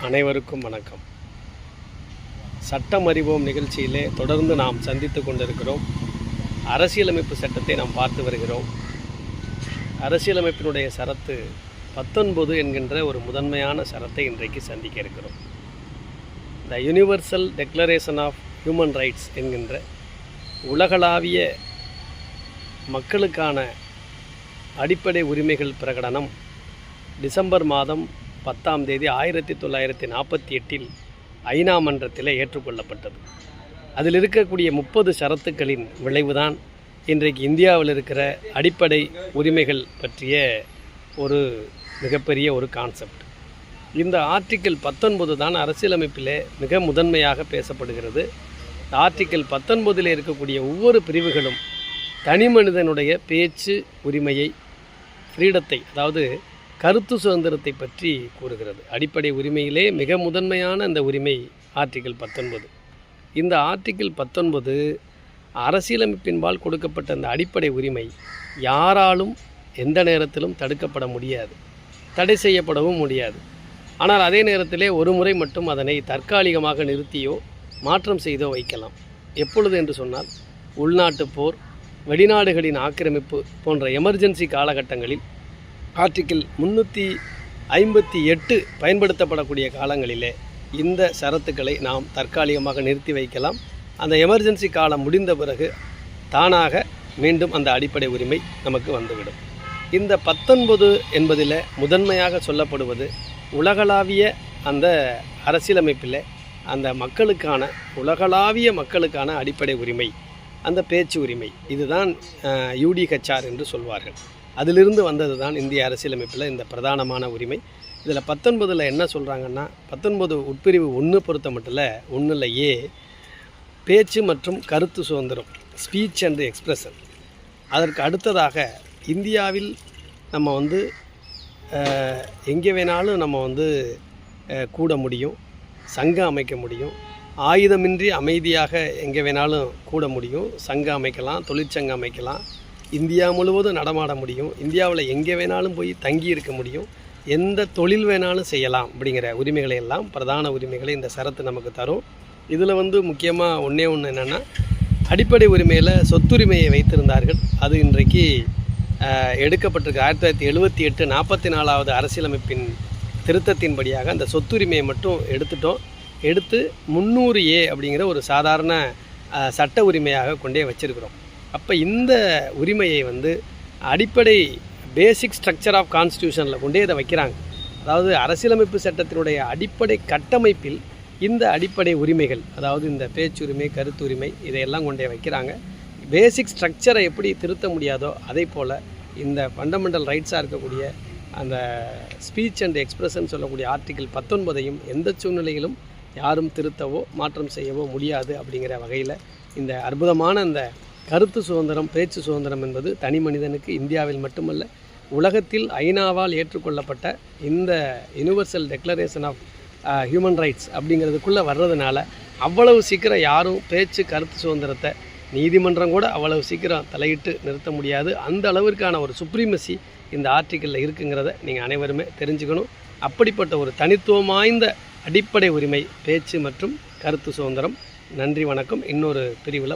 அனைவருக்கும் வணக்கம். சட்டம் அறிவோம் நிகழ்ச்சியிலே தொடர்ந்து நாம் சந்தித்து கொண்டிருக்கிறோம். அரசியலமைப்பு சட்டத்தை நாம் பார்த்து வருகிறோம். அரசியலமைப்பினுடைய சரத்து 19 என்கின்ற ஒரு முதன்மையான சரத்தை இன்றைக்கு சந்திக்க இருக்கிறோம். The universal declaration of human rights என்கின்ற உலகளாவிய மக்களுக்கான அடிப்படை உரிமைகள் பிரகடனம் டிசம்பர் மாதம் 10ஆம் தேதி 1948 ஐநா மன்றத்தில் ஏற்றுக்கொள்ளப்பட்டது. அதில் இருக்கக்கூடிய 30 ஷரத்துக்களின் விளைவுதான் இன்றைக்கு இந்தியாவில் இருக்கிற அடிப்படை உரிமைகள் பற்றிய ஒரு மிகப்பெரிய ஒரு கான்செப்ட். இந்த ஆர்டிக்கிள் 19 தான் அரசியலமைப்பில் மிக முதன்மையாக பேசப்படுகிறது. ஆர்டிக்கிள் 19 இருக்கக்கூடிய ஒவ்வொரு பிரிவுகளும் தனி மனிதனுடைய பேச்சு உரிமையை, ஃப்ரீடத்தை, அதாவது கருத்து சுதந்திரத்தை பற்றி கூறுகிறது. அடிப்படை உரிமையிலே மிக முதன்மையான அந்த உரிமை ஆர்டிக்கிள் 19. இந்த ஆர்டிக்கிள் 19 அரசியலமைப்பின்பால் கொடுக்கப்பட்ட அந்த அடிப்படை உரிமை யாராலும் எந்த நேரத்திலும் தடுக்கப்பட முடியாது, தடை செய்யப்படவும் முடியாது. ஆனால் அதே நேரத்திலே ஒரு முறை மட்டும் அதனை தற்காலிகமாக நிறுத்தியோ மாற்றம் செய்தோ வைக்கலாம். எப்பொழுது என்று சொன்னால், உள்நாட்டு போர், வெளிநாடுகளின் ஆக்கிரமிப்பு போன்ற எமர்ஜென்சி காலகட்டங்களில் ஆர்டிக்கிள் 358 பயன்படுத்தப்படக்கூடிய காலங்களிலே இந்த சரத்துக்களை நாம் தற்காலிகமாக நிறுத்தி வைக்கலாம். அந்த எமர்ஜென்சி காலம் முடிந்த பிறகு தானாக மீண்டும் அந்த அடிப்படை உரிமை நமக்கு வந்துவிடும். இந்த 19 என்பதில் முதன்மையாக சொல்லப்படுவது உலகளாவிய அந்த அரசியலமைப்பில் அந்த மக்களுக்கான, உலகளாவிய மக்களுக்கான அடிப்படை உரிமை, அந்த பேச்சு உரிமை. இதுதான் UDHR என்று சொல்வார்கள். அதிலிருந்து வந்தது தான் இந்திய அரசியலமைப்பில் இந்த பிரதானமான உரிமை. இதில் 19 என்ன சொல்கிறாங்கன்னா, 19 உட்பிரிவு 1 பொறுத்த மட்டும் ஒன்றில் ஏ, பேச்சு மற்றும் கருத்து சுதந்திரம், ஸ்பீச் அண்ட் எக்ஸ்பிரஷன். அதற்கு அடுத்ததாக இந்தியாவில் நம்ம எங்கே வேணாலும் நம்ம கூட முடியும், சங்கம் அமைக்க முடியும், ஆயுதமின்றி அமைதியாக எங்கே வேணாலும் கூட முடியும், சங்கம் அமைக்கலாம், தொழிற்சங்கம் அமைக்கலாம், இந்தியா முழுவதும் நடமாட முடியும், இந்தியாவில் எங்கே வேணாலும் போய் தங்கி இருக்க முடியும், எந்த தொழில் வேணாலும் செய்யலாம் அப்படிங்கிற உரிமைகளை எல்லாம், பிரதான உரிமைகளை இந்த சரத்து நமக்கு தரும். இதில் முக்கியமாக ஒன்று என்னென்னா, அடிப்படை உரிமையில் சொத்துரிமையை வைத்திருந்தார்கள். அது இன்றைக்கு எடுக்கப்பட்டிருக்கு. 1978 44வது அரசியலமைப்பின் திருத்தத்தின்படியாக அந்த சொத்துரிமையை மட்டும் எடுத்து 300A அப்படிங்கிற ஒரு சாதாரண சட்ட உரிமையாக கொண்டே வச்சிருக்கிறோம். அப்போ இந்த உரிமையை அடிப்படை பேசிக் ஸ்ட்ரக்சர் ஆஃப் கான்ஸ்டியூஷனில் கொண்டே இதை வைக்கிறாங்க. அதாவது அரசியலமைப்பு சட்டத்தினுடைய அடிப்படை கட்டமைப்பில் இந்த அடிப்படை உரிமைகள், அதாவது இந்த பேச்சுரிமை, கருத்துரிமை, இதையெல்லாம் கொண்டே வைக்கிறாங்க. பேசிக் ஸ்ட்ரக்சரை எப்படி திருத்த முடியாதோ அதே போல் இந்த ஃபண்டமெண்டல் ரைட்ஸாக இருக்கக்கூடிய அந்த ஸ்பீச் அண்ட் எக்ஸ்பிரஷன் சொல்லக்கூடிய ஆர்டிக்கிள் 19ஐயும் எந்த சூழ்நிலையிலும் யாரும் திருத்தவோ மாற்றம் செய்யவோ முடியாது அப்படிங்கிற வகையில் இந்த அற்புதமான இந்த கருத்து சுதந்திரம், பேச்சு சுதந்திரம் என்பது தனி மனிதனுக்கு இந்தியாவில் மட்டுமல்ல, உலகத்தில் ஐநாவால் ஏற்றுக்கொள்ளப்பட்ட இந்த universal declaration of human rights அப்படிங்கிறதுக்குள்ளே வர்றதுனால அவ்வளவு சீக்கிரம் யாரும் பேச்சு, கருத்து சுதந்திரத்தை நீதிமன்றம் கூட அவ்வளவு சீக்கிரம் தலையிட்டு நிறுத்த முடியாது. அந்த அளவிற்கான ஒரு சுப்ரீமசி இந்த ஆர்டிக்கிளில் இருக்குங்கிறத நீங்கள் அனைவருமே தெரிஞ்சுக்கணும். அப்படிப்பட்ட ஒரு தனித்துவம் வாய்ந்த அடிப்படை உரிமை பேச்சு மற்றும் கருத்து சுதந்திரம். நன்றி, வணக்கம். இன்னொரு பிரிவில்